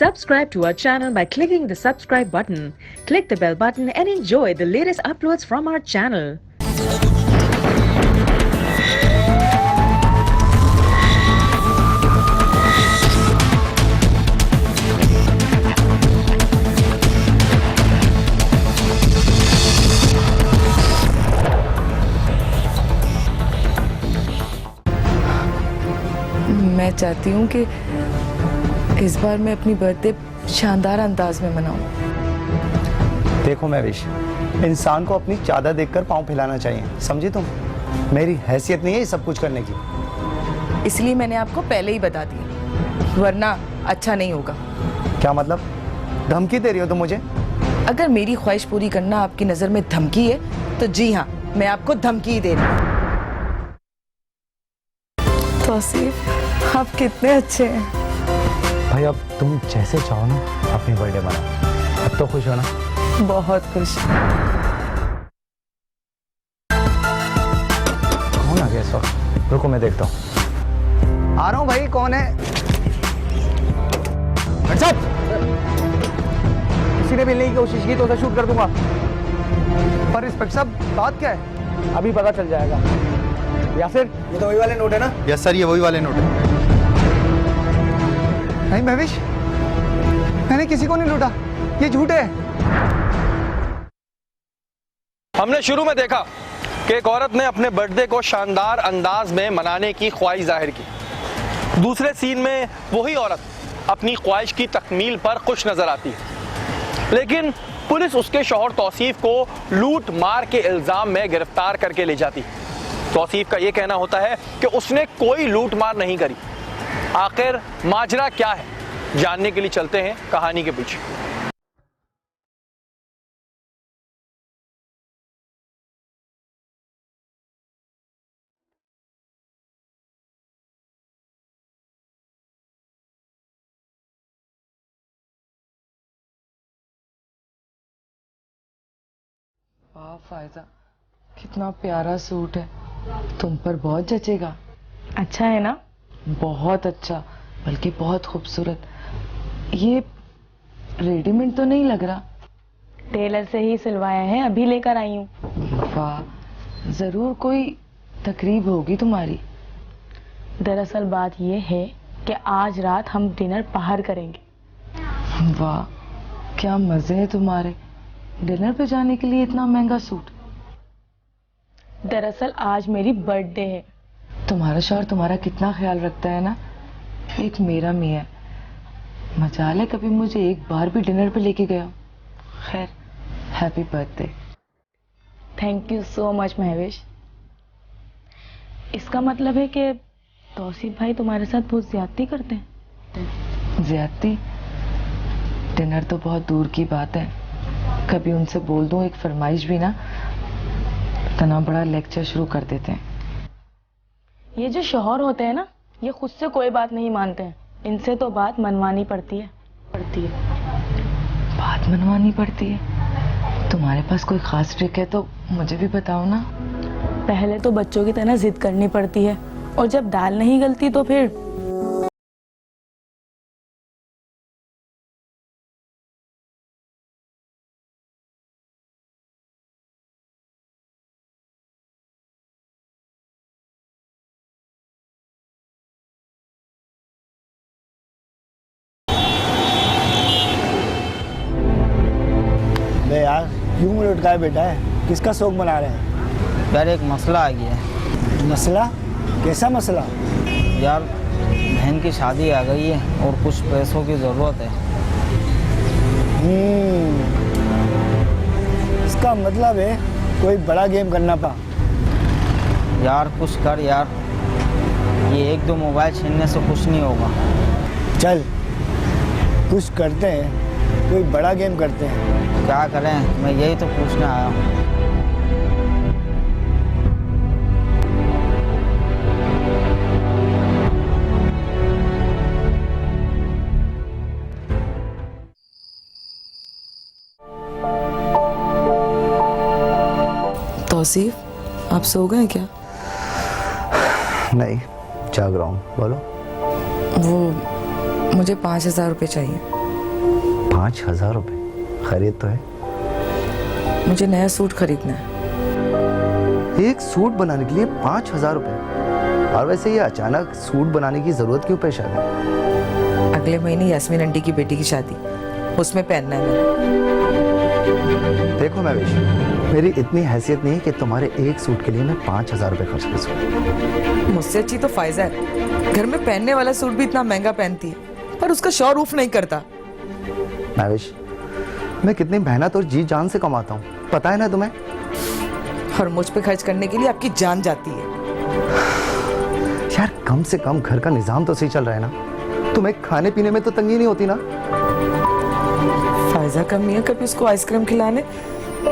Subscribe to our channel by clicking the subscribe button. Click the bell button and enjoy the latest uploads from our channel. मैं चाहती हूँ कि इस बार मैं अपनी बर्थडे शानदार अंदाज में मनाऊं। देखो महविश, इंसान को अपनी चादर देखकर पांव फैलाना चाहिए, समझी तुम? मेरी हैसियत नहीं है ये सब कुछ करने की। इसलिए मैंने आपको पहले ही बता दिया, वरना अच्छा नहीं होगा। क्या मतलब? धमकी दे रही हो तुम मुझे? अगर मेरी ख्वाहिश पूरी करना आपकी नजर में धमकी है तो जी हाँ, मैं आपको धमकी ही दे रही हूँ। तौसीफ, आप कितने अच्छे हैं। भाई अब तुम जैसे चाहो ना अपनी बर्थडे मनाओ। अब तो खुश हो ना? बहुत खुश। कौन आ गया इस वक्त? रुको मैं देखता हूँ। आ रहा हूँ भाई, कौन है? अच्छा, किसी ने मिलने की कोशिश की तो उसे शूट कर दूंगा। पर इंस्पेक्टर साहब, बात क्या है? अभी पता चल जाएगा। या फिर ये तो वही वाले नोट है ना? यस सर, ये वही वाले नोट है। नहीं महविश, मैंने किसी को नहीं लूटा, ये झूठ है। हमने शुरू में देखा कि एक औरत ने अपने बर्थडे को शानदार अंदाज में मनाने की ख्वाहिश जाहिर की। दूसरे सीन में वही औरत अपनी ख्वाहिश की तकमील पर खुश नजर आती है, लेकिन पुलिस उसके शौहर तौसीफ को लूट मार के इल्जाम में गिरफ्तार करके ले जाती है। तौसीफ का यह कहना होता है कि उसने कोई लूट मार नहीं करी। आखिर माजरा क्या है, जानने के लिए चलते हैं कहानी के पीछे। वाह फायजा, कितना प्यारा सूट है, तुम पर बहुत जचेगा। अच्छा है ना? बहुत अच्छा, बल्कि बहुत खूबसूरत। ये रेडीमेड तो नहीं लग रहा? टेलर से ही सिलवाया है, अभी लेकर आई हूँ। वाह, जरूर कोई तकरीब होगी तुम्हारी। दरअसल बात ये है कि आज रात हम डिनर बाहर करेंगे। वाह, क्या मजे हैं तुम्हारे। डिनर पे जाने के लिए इतना महंगा सूट? दरअसल आज मेरी बर्थडे है। तुम्हारा शौहर तुम्हारा कितना ख्याल रखता है ना। एक मेरा मियां, मजाल है कभी मुझे एक बार भी डिनर पे लेके गया। खैर, happy birthday. Thank you so much Mahwish. इसका मतलब है कि तौसीफ भाई तुम्हारे साथ बहुत ज्यादती करते हैं? ज्यादती? डिनर तो बहुत दूर की बात है। कभी उनसे बोल दूं एक फरमाइश भी ना, इतना बड़ा लेक्चर शुरू कर देते हैं। ये जो शौहर होते हैं ना, ये खुद से कोई बात नहीं मानते हैं, इनसे तो बात मनवानी पड़ती है। बात मनवानी पड़ती है? तुम्हारे पास कोई खास ट्रिक है तो मुझे भी बताओ ना। पहले तो बच्चों की तरह जिद करनी पड़ती है, और जब दाल नहीं गलती तो फिर बे यार, क्यों मुझे लटकाए बेटा है? किसका शौक मना रहे हैं? यार एक मसला आ गया है। मसला? कैसा मसला? यार बहन की शादी आ गई है और कुछ पैसों की ज़रूरत है। इसका मतलब है कोई बड़ा गेम करना पा। यार कुछ कर यार, ये एक दो मोबाइल छीनने से कुछ नहीं होगा। चल कुछ करते हैं, कोई बड़ा गेम करते हैं। क्या करें, मैं यही तो पूछने आया हूँ। तौसीफ, आप सो गए क्या? नहीं, जाग रहा हूँ। बोलो। वो मुझे 5,000 रुपये चाहिए। 5,000 रुपए खरीद तो है। मुझे नया सूट खरीदना है। एक सूट बनाने के लिए 5,000 रुपए? और वैसे ये अचानक सूट बनाने की जरूरत क्यों पेश आ गई? अगले महीने यास्मीन आंटी की बेटी की शादी, उसमें पहनना है मेरा। देखो महवेश, मेरी इतनी हैसियत नहीं है कि तुम्हारे एक सूट के लिए मैं 5,000 रुपए खर्च कर सकूं। मुझसे अच्छी तो फायजा है। घर में पहनने वाला सूट भी इतना महंगा पहनती है, पर उसका शौर उफ नहीं करता। महवेश, मैं कितनी मेहनत और जी जान से कमाता हूँ, पता है ना तुम्हें? और मुझ पे खर्च करने के लिए आपकी जान जाती है। यार कम से कम घर का निजाम तो सही चल रहा है ना? तुम्हें खाने पीने में तो तंगी नहीं होती ना? फायजा का मियां कभी उसको आइसक्रीम खिलाने,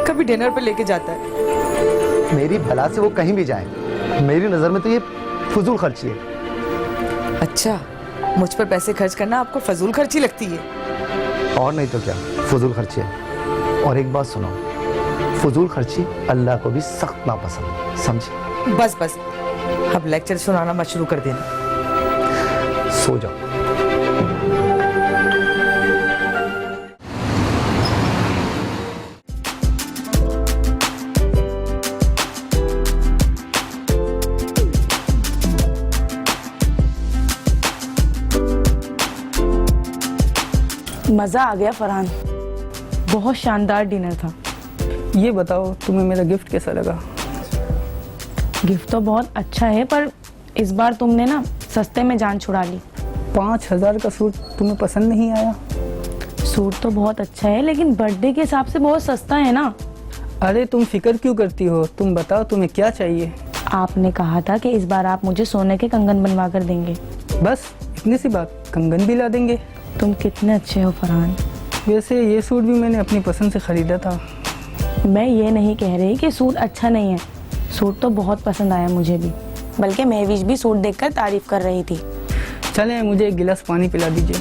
कभी डिनर पे लेके जाता है। मेरी भला से वो कहीं भी जाए, मेरी नजर में तो ये फजूल खर्ची है। अच्छा, मुझ पर पैसे खर्च करना आपको फजूल खर्ची लगती है? और नहीं तो क्या, फजूल खर्ची है। और एक बात सुनो, फजूल खर्ची अल्लाह को भी सख्त नापसंद, समझे? बस बस, अब लेक्चर सुनाना मत शुरू कर देना। सो जाओ। मज़ा आ गया फरहान, बहुत शानदार डिनर था। ये बताओ तुम्हें मेरा गिफ्ट कैसा लगा? गिफ्ट तो बहुत अच्छा है, पर इस बार तुमने ना सस्ते में जान छुड़ा ली। 5,000 का सूट तुम्हें पसंद नहीं आया? सूट तो बहुत अच्छा है, लेकिन बर्थडे के हिसाब से बहुत सस्ता है ना। अरे तुम फिक्र क्यों करती हो? तुम बताओ तुम्हें क्या चाहिए? आपने कहा था कि इस बार आप मुझे सोने के कंगन बनवा कर देंगे। बस इतनी सी बात, कंगन भी ला देंगे। तुम कितने अच्छे हो फरहान। वैसे ये सूट भी मैंने अपनी पसंद से खरीदा था। मैं ये नहीं कह रही कि सूट अच्छा नहीं है, सूट तो बहुत पसंद आया मुझे भी, बल्कि महविश भी सूट देखकर तारीफ कर रही थी। चलें, मुझे एक गिलास पानी पिला दीजिए।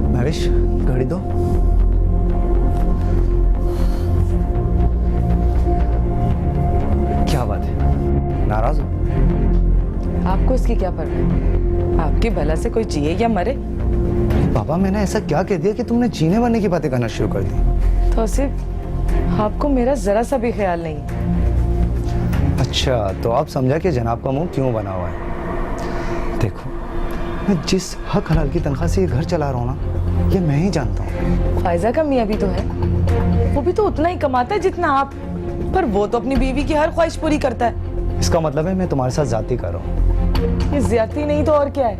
महवेश, घड़ी दो। क्या बात है, नाराज हो? आपको इसकी क्या परवाह है? आपकी भला से कोई जिए या मरे? बाबा, मैंने ऐसा क्या कह दिया कि तुमने जीने मरने की बातें करना शुरू कर दी? तो सिर्फ आपको मेरा जरा सा भी ख्याल नहीं। अच्छा, तो आप समझा कि जनाब का मुंह क्यों बना हुआ है। देखो, मैं जिस हक हलाल की तनख्वाह से ये घर चला रहा हूँ ना, ये मैं ही जानता हूँ। फायजा का मियाँ भी तो है, वो भी तो उतना ही कमाता है जितना आप, पर वो तो अपनी बीवी की हर ख्वाहिश पूरी करता है। इसका मतलब है मैं तुम्हारे साथ ज्यादती कर रहा हूँ। ये ज्यादती नहीं तो और क्या है?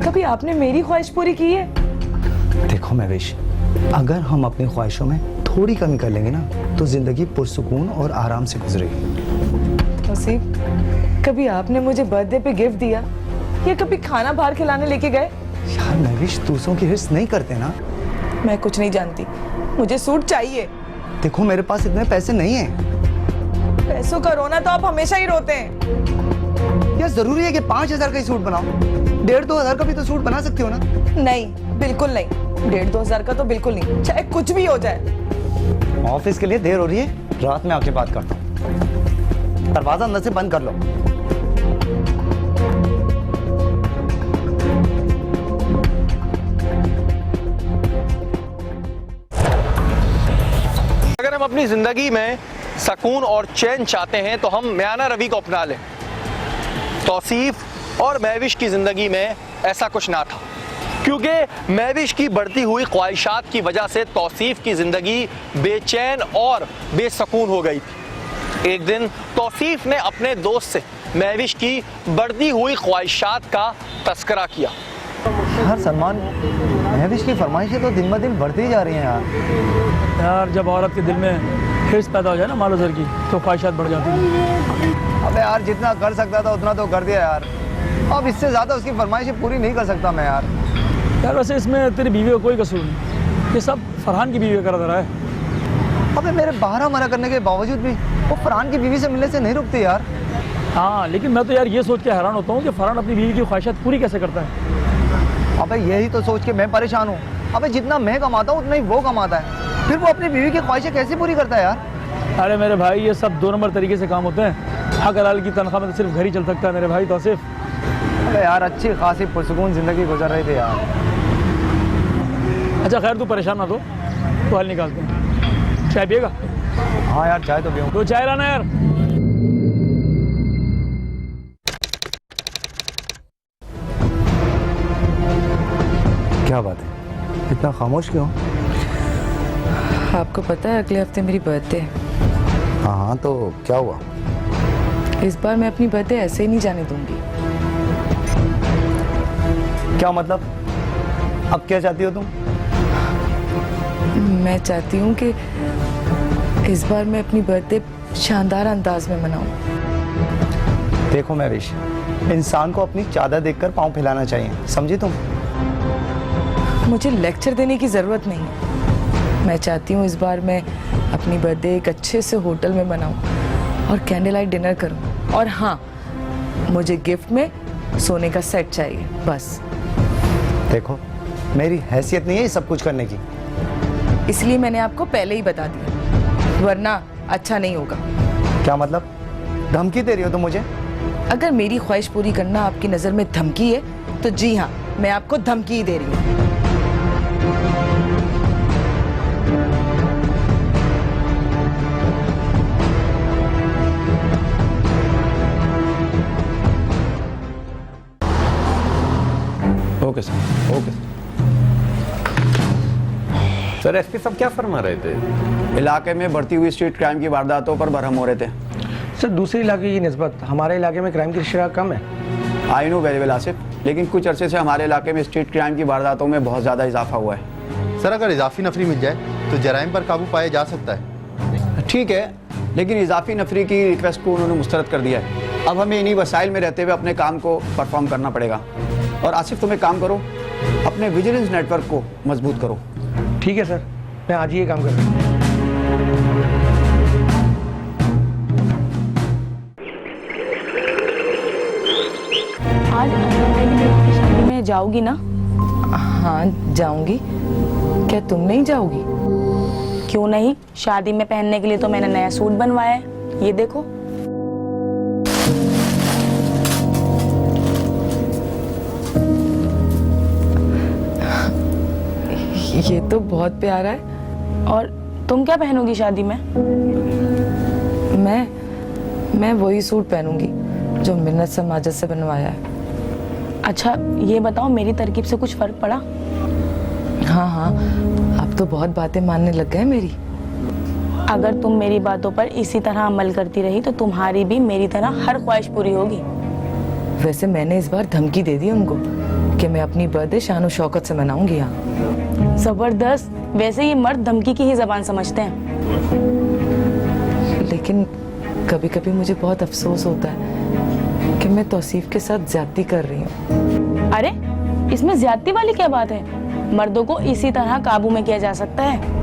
कभी आपने मेरी ख्वाहिश पूरी की है? देखो महवेश, अगर हम अपनी ख्वाहिशों में थोड़ी कमी कर लेंगे ना, तो जिंदगी पुरसुकून और आराम से गुजरेगी। तौसीफ, कभी आपने मुझे बर्थडे पे गिफ्ट दिया या कभी खाना बाहर खिलाने लेके गए? यार महवेश, दूसरों की हिर्स नहीं करते ना। मैं कुछ नहीं जानती, मुझे सूट चाहिए। देखो, मेरे पास इतने पैसे नहीं हैं। पैसों का रोना तो आप हमेशा ही रोते हैं। क्या जरूरी है कि 5,000 का ही सूट बनाओ? 1,500-2,000 का भी तो सूट बना सकती हो ना? नहीं, बिल्कुल नहीं। 1,500-2,000 का तो बिल्कुल नहीं, चाहे कुछ भी हो जाए। ऑफिस के लिए देर हो रही है, रात में आके बात करता हूँ। दरवाजा अंदर से बंद कर लो। अगर हम अपनी जिंदगी में सुकून और चैन चाहते हैं तो हम म्याना रवि को अपना लें। तौसीफ और महविश की जिंदगी में ऐसा कुछ ना था, क्योंकि महविश की बढ़ती हुई ख्वाहिशात की वजह से तौसीफ की जिंदगी बेचैन और बेसुकून हो गई थी। एक दिन तौसीफ ने अपने दोस्त से महविश की बढ़ती हुई ख्वाहिशात का तस्करा किया। यार सलमान, महविश की फरमाइशें तो दिन ब दिन बढ़ती जा रही हैं यार। यार जब औरत के दिल में हिर्स पैदा हो जाए ना मालो ज़र की, तो ख्वाहिशात बढ़ जाती हैं। अबे यार, जितना कर सकता था उतना तो कर दिया यार। अब इससे ज़्यादा उसकी फरमाइशें पूरी नहीं कर सकता मैं यार। यार वैसे इसमें तेरी बीवी का कोई कसूर नहीं, ये सब फरहान की बीवी का करा रहा है। अबे मेरे 12 मना करने के बावजूद भी वो फरहान की बीवी से मिलने से नहीं रुकती यार। हाँ, लेकिन मैं तो यार ये सोच के हैरान होता हूँ कि फरहान अपनी बीवी की ख्वाहिशात पूरी कैसे करता है। अबे यही तो सोच के मैं परेशान हूँ। अबे जितना मैं कमाता हूँ उतना ही वो कमाता है, फिर वो अपनी बीवी की ख्वाहिशें कैसे पूरी करता है यार? अरे मेरे भाई, ये सब 2 नंबर तरीके से काम होते हैं। हक हलाल की तनख्वाह में तो सिर्फ घर ही चल सकता है मेरे भाई तौसीफ। अरे यार अच्छी खासी पुरसुकून ज़िंदगी गुजर रही थी यार। अच्छा खैर तू परेशान ना तो हल निकालते हैं। चाय पिएगा? हाँ यार चाय तो पियूँ। तो चाय लाना यार। क्या बात है, इतना खामोश क्यों? आपको पता है अगले हफ्ते मेरी बर्थडे है। हाँ हाँ, तो क्या हुआ? इस बार मैं अपनी बर्थडे ऐसे ही नहीं जाने दूंगी। क्या मतलब? अब क्या चाहती हो तुम? मैं चाहती हूँ कि इस बार मैं अपनी बर्थडे शानदार अंदाज में मनाऊं। देखो महविश, इंसान को अपनी चादर देखकर पाँव फैलाना चाहिए, समझी तुम? मुझे लेक्चर देने की ज़रूरत नहीं है। मैं चाहती हूँ इस बार मैं अपनी बर्थडे एक अच्छे से होटल में मनाऊं और कैंडल लाइट डिनर करूं। और हाँ, मुझे गिफ्ट में सोने का सेट चाहिए बस। देखो मेरी हैसियत नहीं है ये सब कुछ करने की। इसलिए मैंने आपको पहले ही बता दिया, वरना अच्छा नहीं होगा। क्या मतलब? धमकी दे रही हो तुम मुझे? अगर मेरी ख्वाहिश पूरी करना आपकी नज़र में धमकी है तो जी हाँ, मैं आपको धमकी ही दे रही हूँ। Okay sir, okay sir. SP साहब क्या फरमा रहे थे? इलाके में बढ़ती हुई स्ट्रीट क्राइम की वारदातों पर बरहम हो रहे थे। सर दूसरे इलाके की निस्बत हमारे इलाके में क्राइम की शरह कम है। I know very well Asif, लेकिन कुछ अरसे से हमारे इलाके में स्ट्रीट क्राइम की वारदातों में बहुत ज़्यादा इजाफा हुआ है। सर अगर इजाफी नफरी मिल जाए तो जराइम पर काबू पाया जा सकता है। ठीक है, लेकिन इजाफी नफरी की रिक्वेस्ट को उन्होंने मुस्तरद कर दिया है। अब हमें इन्हीं वसाइल में रहते हुए अपने काम को परफॉर्म करना पड़ेगा। और आसिफ तुम एक काम करो, अपने विजिलेंस नेटवर्क को मजबूत करो। ठीक है सर, मैं आज ही ये काम कर रहा हूँ। आज की शादी में जाओगी ना? हाँ जाऊंगी। क्या तुम नहीं जाओगी? क्यों नहीं, शादी में पहनने के लिए तो मैंने नया सूट बनवाया है, ये देखो। ये तो बहुत प्यारा है। और तुम क्या पहनोगी शादी में? मैं वही सूट पहनूंगी जो मिन्नत समाजत से बनवाया है। अच्छा ये बताओ, मेरी तरकीब से कुछ फर्क पड़ा? हाँ हाँ, अब तो बहुत बातें मानने लग गए मेरी। अगर तुम मेरी बातों पर इसी तरह अमल करती रही तो तुम्हारी भी मेरी तरह हर ख्वाहिश पूरी होगी। वैसे मैंने इस बार धमकी दे दी उनको कि मैं अपनी बर्थडे शान शौकत से मनाऊंगी। यहाँ जबरदस्त। वैसे ये मर्द धमकी की ही जबान समझते हैं। लेकिन कभी कभी मुझे बहुत अफसोस होता है कि मैं तौसीफ के साथ ज्यादती कर रही हूँ। अरे इसमें ज्यादती वाली क्या बात है? मर्दों को इसी तरह काबू में किया जा सकता है।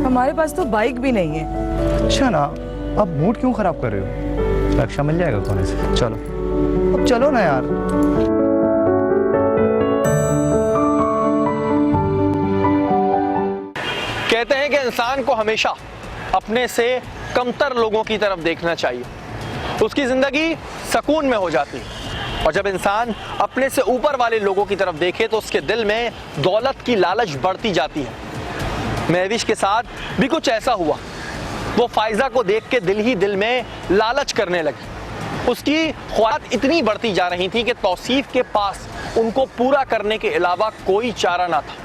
हमारे पास तो बाइक भी नहीं है। अच्छा ना, अब मूड क्यों खराब कर रहे हो? रक्षा मिल जाएगा कोने से। चलो अब चलो ना यार। कहते हैं कि इंसान को हमेशा अपने से कमतर लोगों की तरफ देखना चाहिए, उसकी जिंदगी सुकून में हो जाती है। और जब इंसान अपने से ऊपर वाले लोगों की तरफ देखे तो उसके दिल में दौलत की लालच बढ़ती जाती है। महविश के साथ भी कुछ ऐसा हुआ। वो फाइजा को देख के दिल ही दिल में लालच करने लगी। उसकी ख्वाहिश इतनी बढ़ती जा रही थी कि तौसीफ के पास उनको पूरा करने के अलावा कोई चारा ना था।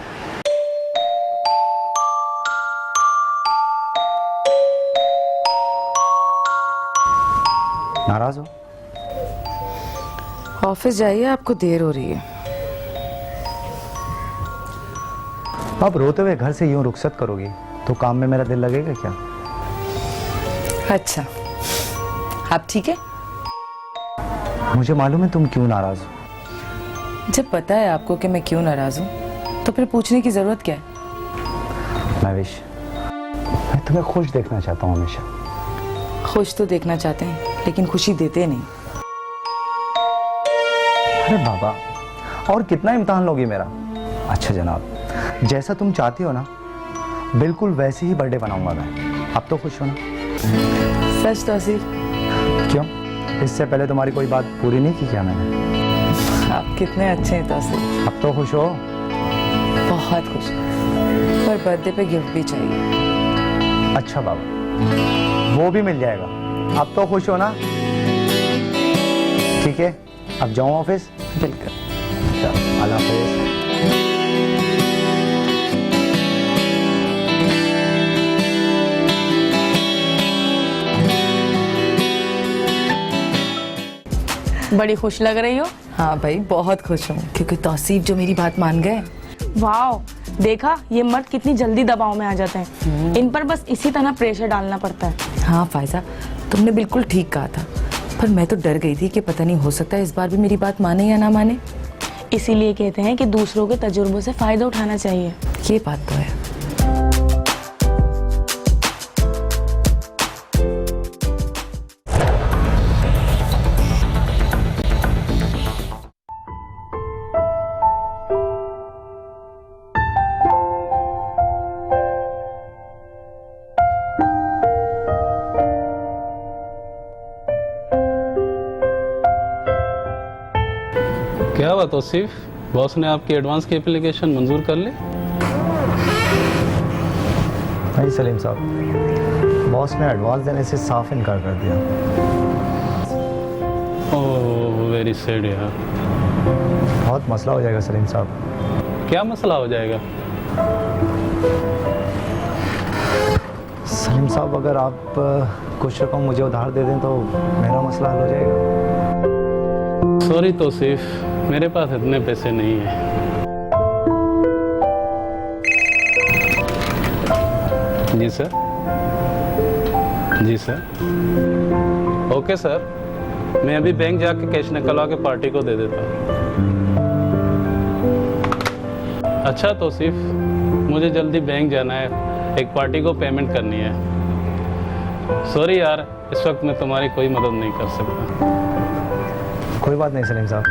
नाराज हो? ऑफिस जाइए, आपको देर हो रही है। अब रोते हुए घर से यूं रुखसत करोगी तो काम में मेरा दिल लगेगा क्या? अच्छा, आप ठीक है? मुझे मालूम है तुम क्यों नाराज हो। जब पता है आपको कि मैं क्यों नाराज हूँ तो फिर पूछने की जरूरत क्या है? महविश, मैं तुम्हें खुश देखना चाहता हूँ हमेशा। खुश तो देखना चाहते हैं लेकिन खुशी देते नहीं। अरे बाबा, और कितना इम्तिहान लोगी मेरा? अच्छा जनाब, जैसा तुम चाहती हो ना बिल्कुल वैसे ही बर्थडे बनाऊंगा मैं। अब तो खुश हो ना? सच तौसीफ? क्यों, इससे पहले तुम्हारी कोई बात पूरी नहीं की क्या मैंने? आप कितने अच्छे हैं तौसीफ। अब तो खुश हो? बहुत खुश, पर बर्थडे पे गिफ्ट भी चाहिए। अच्छा बाबा, वो भी मिल जाएगा। अब तो खुश हो ना? ठीक है, अब जाऊँ ऑफिस? बिल्कुल। अल्लाह हाफिज़। बड़ी खुश लग रही हो। हाँ भाई, बहुत खुश हूँ क्योंकि तौसीफ जो मेरी बात मान गए। वाह, देखा ये मर्द कितनी जल्दी दबाव में आ जाते हैं। इन पर बस इसी तरह प्रेशर डालना पड़ता है। हाँ फायजा, तुमने बिल्कुल ठीक कहा था, पर मैं तो डर गई थी कि पता नहीं हो सकता है इस बार भी मेरी बात माने या ना माने। इसीलिए कहते हैं कि दूसरों के तजुर्बों से फायदा उठाना चाहिए। ये बात तो है। क्या बात तौसीफ, बॉस ने आपकी एडवांस की एप्लीकेशन मंजूर कर ली? नहीं सलीम साहब, बॉस ने एडवांस देने से साफ इनकार कर दिया। ओह वेरी सैड यार। बहुत मसला हो जाएगा सलीम साहब। क्या मसला हो जाएगा? सलीम साहब, अगर आप कुछ रकम मुझे उधार दे दें तो मेरा मसला हल हो जाएगा। सॉरी तौसीफ, मेरे पास इतने पैसे नहीं है। जी सर। जी सर। ओके सर, मैं अभी बैंक जाके कैश निकलवा के पार्टी को दे देता हूँ। अच्छा तौसीफ, मुझे जल्दी बैंक जाना है, एक पार्टी को पेमेंट करनी है। सॉरी यार, इस वक्त मैं तुम्हारी कोई मदद नहीं कर सकता। कोई बात नहीं सलीम साहब।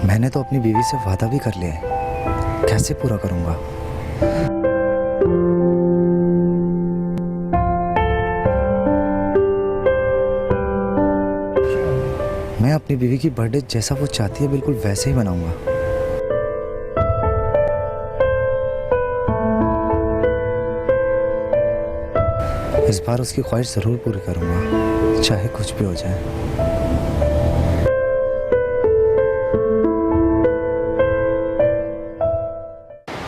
मैंने तो अपनी बीवी से वादा भी कर लिया है, कैसे पूरा करूंगा? मैं अपनी बीवी की बर्थडे जैसा वो चाहती है बिल्कुल वैसे ही मनाऊंगा। इस बार उसकी ख्वाहिश जरूर पूरी करूंगा, चाहे कुछ भी हो जाए।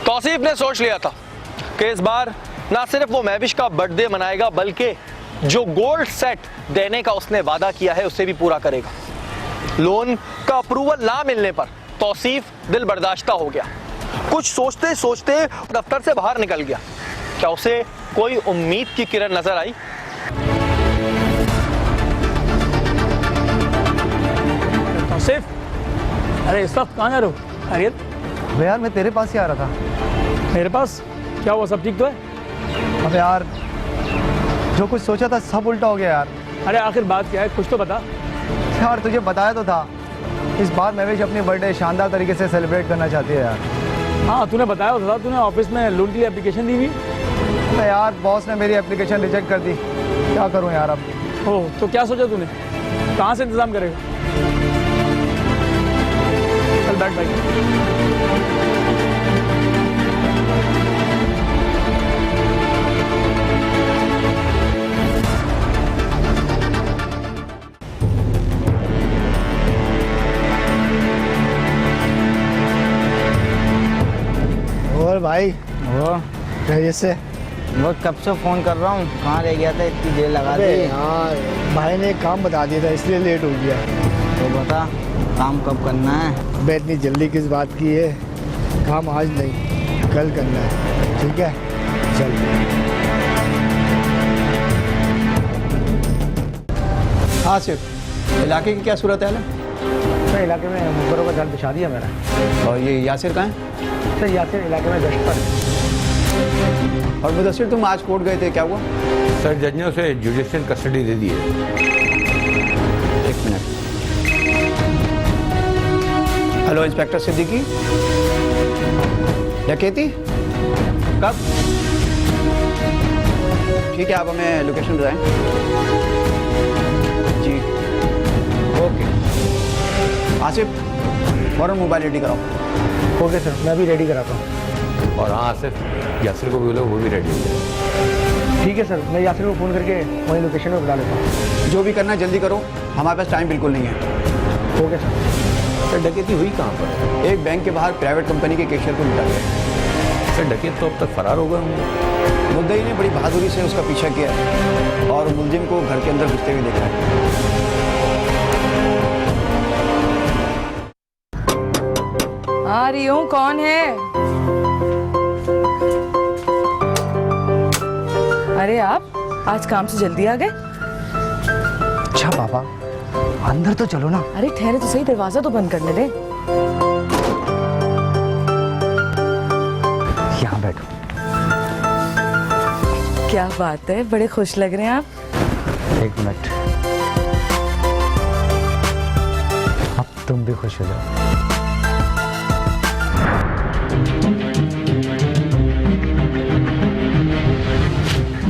तौसीफ ने सोच लिया था कि इस बार ना सिर्फ वो महविश का बर्थडे मनाएगा बल्कि जो गोल्ड सेट देने का उसने वादा किया है उसे भी पूरा करेगा। लोन का अप्रूवल ना मिलने पर तौसीफ दिल बर्दाश्ता हो गया। कुछ सोचते सोचते दफ्तर से बाहर निकल गया। क्या उसे कोई उम्मीद की किरण नजर आई? तौसीफ, अरे इस वक्त कहाँ जा रहे हो? खैरियत? अबे यार, मैं तेरे पास ही आ रहा था। मेरे पास? क्या हुआ, सब ठीक तो है? अबे यार, जो कुछ सोचा था सब उल्टा हो गया यार। अरे आखिर बात क्या है, कुछ तो बता। यार तुझे बताया तो था, इस बार महविश अपनी बर्थडे शानदार तरीके से सेलिब्रेट करना चाहती है यार। हाँ तूने बताया तो था, तूने ऑफिस में लोन के लिए एप्लीकेशन दी हुई। अबे यार, बॉस ने मेरी एप्लीकेशन रिजेक्ट कर दी, क्या करूं यार अब? ओह, तो क्या सोचा तूने, कहाँ से इंतजाम करेगा? चल बैठ भाई। भाई वो खैरियत से? वो कब से फ़ोन कर रहा हूँ, कहाँ रह गया था, इतनी देर लगा दी। यार भाई ने एक काम बता दिया था इसलिए लेट हो गया। तो बता काम कब करना है? बे इतनी जल्दी किस बात की है? काम आज नहीं कल करना है, ठीक है? चल। आसिफ, इलाके की क्या सूरत है? सर इलाके में मुखबरों का जाल बिछा दिया मेरा। और ये यासिर कहाँ है? सर यासिर इलाके में गश्त पर है। और मुदस्सिर, तुम आज कोर्ट गए थे, क्या हुआ? सर जज ने उसे जुडिशियल कस्टडी दे दी है। एक मिनट। Hello inspector Siddiqui. डकैती कब? ठीक है, आप हमें लोकेशन बताएं। जी ओके। आसिफ, फौरन मोबाइल रेडी कराओ। ओके सर, मैं भी रेडी कराता हूँ। और हाँ आसिफ, यासिर को भी बोलो, वो भी रेडी हो जाए। ठीक है सर, मैं यासिर को फ़ोन करके वहीं लोकेशन में बुला लेता हूँ। जो भी करना है जल्दी करो, हमारे पास टाइम बिल्कुल नहीं है। Okay sir. सर डकैती हुई कहाँ पर? एक बैंक के बाहर प्राइवेट कंपनी के कैशियर को लूटा गया। सर डकैत तो अब तक फरार हो गए होंगे। मुद्दई ने बड़ी बहादुरी से उसका पीछा किया है और मुलजिम को घर के अंदर घुसते हुए देखा है। आ रही हूँ, कौन है? अरे आप आज काम से जल्दी आ गए? अच्छा पापा, अंदर तो चलो ना। अरे ठहरे तो सही, दरवाजा तो बंद करने दे। यहाँ बैठो। क्या बात है, बड़े खुश लग रहे हैं आप। एक मिनट, अब तुम भी खुश हो जाओ।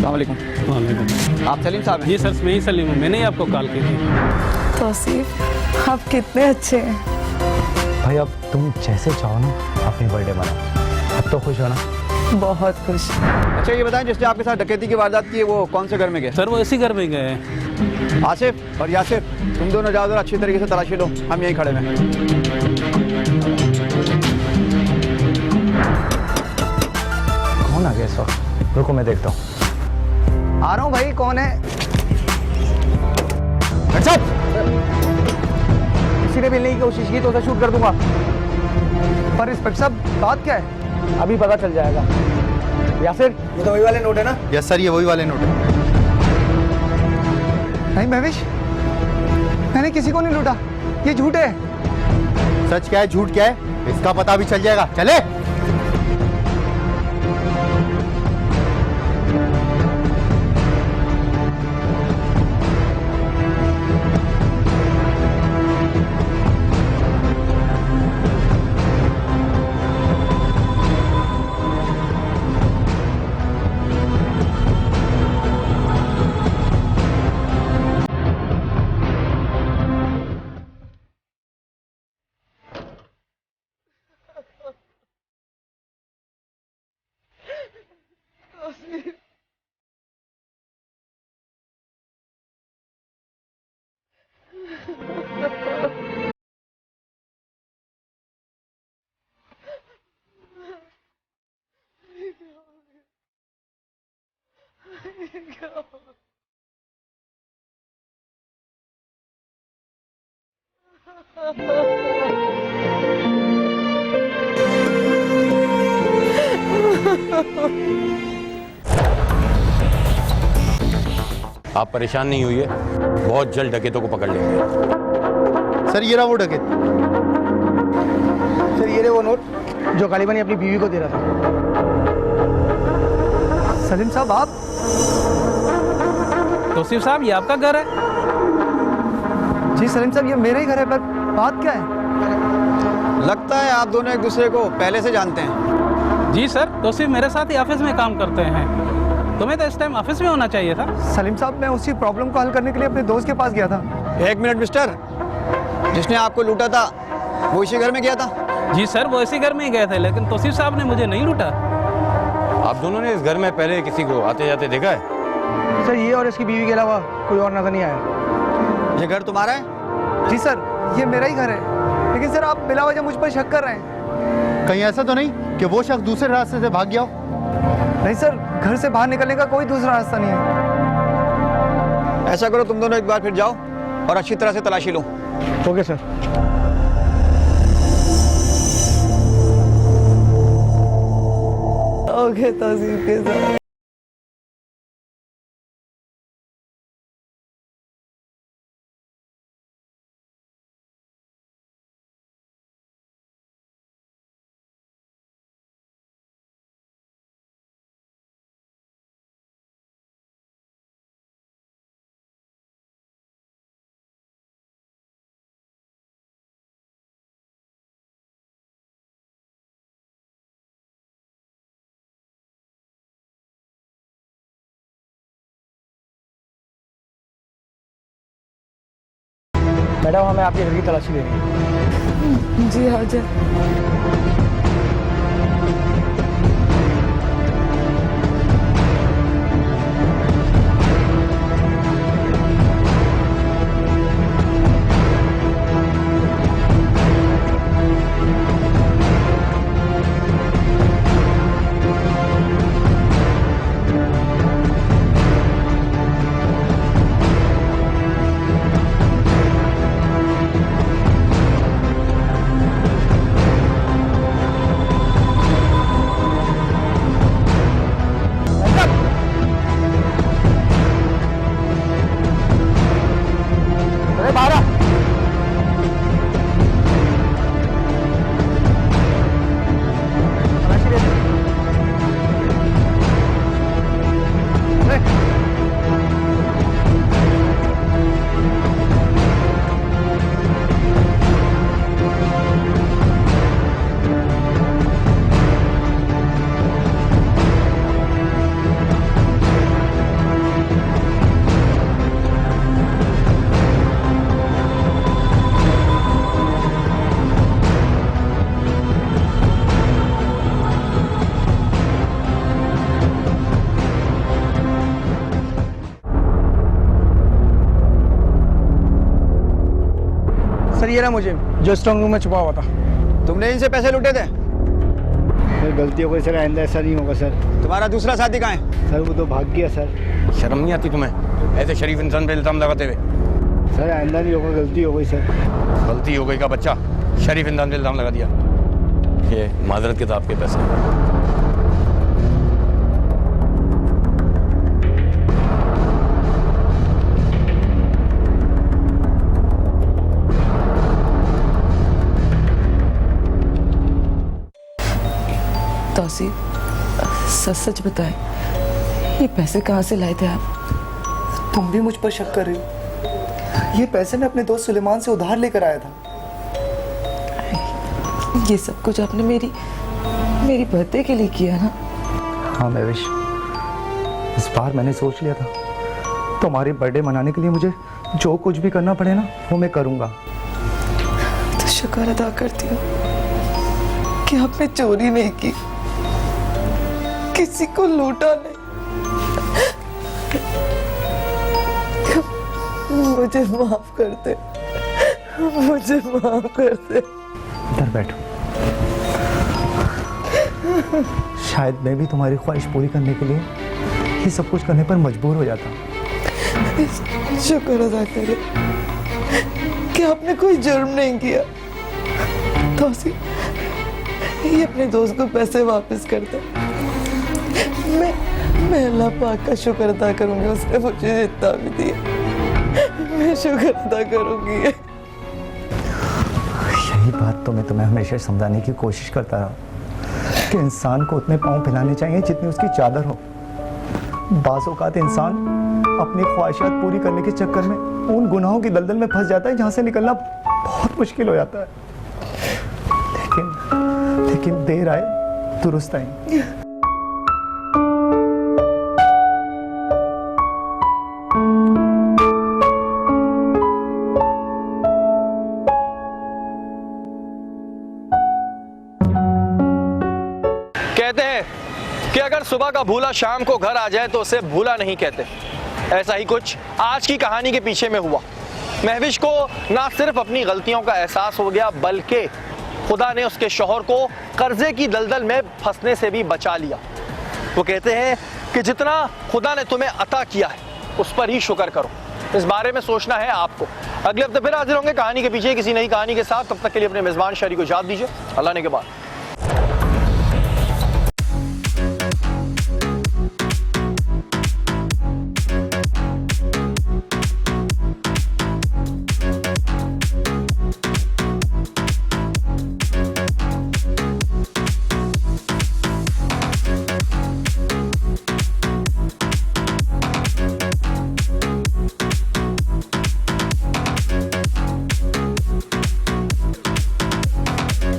वालेकुम। आप सलीम साहब हैं? जी सर, मैं ही सलीम हूँ, मैंने ही आपको कॉल की थी। तौसीफ, आप कितने अच्छे हैं। भाई अब तुम जैसे चाहो ना अपनी बर्थडे मनाओ। अब तो खुश हो ना? बहुत खुश। अच्छा ये बताएं, जिसने आपके साथ डकैती की वारदात की है वो कौन से घर में गए? सर वो इसी घर में गए हैं। आसिफ और यासिर, तुम दोनों जाओ जरा अच्छी तरीके से तलाशी लो, हम यहीं खड़े हैं। कौन आ गया इस वक्त? रुको मैं देखता हूँ। आ रहा हूँ भाई, कौन है? किसी ने मिलने की कोशिश की तो उसे शूट कर दूंगा। पर इंस्पेक्टर साहब बात क्या है? अभी पता चल जाएगा। यासिर, ये तो वही वाले नोट है ना? यस सर, ये वही वाले नोट है। नहीं महविश, मैंने किसी को नहीं लूटा, ये झूठ है। सच क्या है झूठ क्या है इसका पता भी चल जाएगा। चले। आप परेशान नहीं हुई है, बहुत जल्द डकैतों को पकड़ लेंगे। सर ये रहा वो डकैत। सर ये रहे वो नोट जो गालिबानी अपनी बीवी को दे रहा था। सलीम साहब आप? तौसीफ साहब, ये आपका घर है? जी सलीम साहब, ये मेरा ही घर है, पर बात क्या है? लगता है आप दोनों एक दूसरे को पहले से जानते हैं। जी सर, तौसीफ मेरे साथ ही ऑफिस में काम करते हैं। तुम्हें तो इस टाइम ऑफिस में होना चाहिए था। सलीम साहब, मैं उसी प्रॉब्लम को हल करने के लिए अपने दोस्त के पास गया था। एक मिनट मिस्टर, जिसने आपको लूटा था वो इसी घर में गया था? जी सर, वो इसी घर में ही गए थे, लेकिन तौसीफ साहब ने मुझे नहीं लूटा। आप दोनों ने इस घर में पहले किसी को आते जाते देखा है? सर ये और इसकी बीवी के अलावा कोई और नजर नहीं आया। ये घर तुम्हारा है? जी सर, ये मेरा ही घर है, लेकिन सर आप बिला वजह मुझ पर शक कर रहे हैं। कहीं ऐसा तो नहीं कि वो शख्स दूसरे रास्ते से भाग गया हो? नहीं सर, घर से बाहर निकलने का कोई दूसरा रास्ता नहीं है। ऐसा करो, तुम दोनों एक बार फिर जाओ और अच्छी तरह से तलाशी लो। Okay sir. ओके तौसीफ के साथ। मैडम, हमें आपके घर की तलाशी लेनी है। जी हाँ जी। सर ये रहा मुझे जो स्ट्रॉन्ग रूम में छुपा हुआ था। तुमने इनसे पैसे लूटे थे? गलती हो गई सर, आइंदा ऐसा नहीं होगा सर। तुम्हारा दूसरा साथी कहाँ है? सर वो तो भाग गया सर। शर्म नहीं आती तुम्हें ऐसे शरीफ इंसान पे इल्जाम लगाते हुए? सर आइंदा नहीं होगा, गलती हो गई सर। गलती हो गई का बच्चा शरीफ इंसान पे इल्जाम लगा दिया। ये माजरत किताब के पैसे। तौसीफ, सच सच बताए, ये पैसे कहाँ से लाए थे आप? तुम भी मुझ पर शक कर रहे हो? ये पैसे मैं अपने दोस्त सुलेमान से उधार लेकर आया था। ये सब कुछ आपने मेरी बर्थडे के लिए किया ना? हाँ महविश, इस बार मैंने सोच लिया था तुम्हारी बर्थडे मनाने के लिए मुझे जो कुछ भी करना पड़े ना वो मैं करूँगा। तो शुक्र अदा करती हूँ कि आपने चोरी नहीं की, किसी को लूटा नहीं। मुझे माफ कर दे, मुझे माफ कर दे। इधर बैठो। शायद मैं भी तुम्हारी ख्वाहिश पूरी करने के लिए ये सब कुछ करने पर मजबूर हो जाता। शुक्र अदा करे कि आपने कोई जुर्म नहीं किया। तौसीफ, ये अपने दोस्त को पैसे वापस कर दे। मैं अल्लाह पाक का शुक्र अदा करूंगी, उसने मुझे जितना भी दिया मैं शुक्र अदा करूंगी। यही बात तो मैं तुम्हें हमेशा समझाने की कोशिश करता रहा कि इंसान को उतने पाँव फैलाने चाहिए जितनी उसकी चादर हो। बाज़ औक़ात इंसान अपनी ख्वाहिशात पूरी करने के चक्कर में उन गुनाहों की दलदल में फंस जाता है जहाँ से निकलना बहुत मुश्किल हो जाता है। लेकिन देर आए दुरुस्त आए। कहते हैं कि अगर सुबह का भूला शाम को घर आ जाए तो उसे भूला नहीं कहते। ऐसा ही कुछ आज की कहानी के पीछे में हुआ। महविश को ना सिर्फ अपनी गलतियों का एहसास हो गया बल्कि खुदा ने उसके शौहर को कर्जे की दलदल में फंसने से भी बचा लिया। वो कहते हैं कि जितना खुदा ने तुम्हें अता किया है उस पर ही शुक्र करो। इस बारे में सोचना है आपको। अगले हफ्ते फिर हाजिर होंगे कहानी के पीछे किसी नई कहानी के साथ। तब तक के लिए अपने मेजबान शायरी को याद दीजिए। अल्लाह ने के बाद।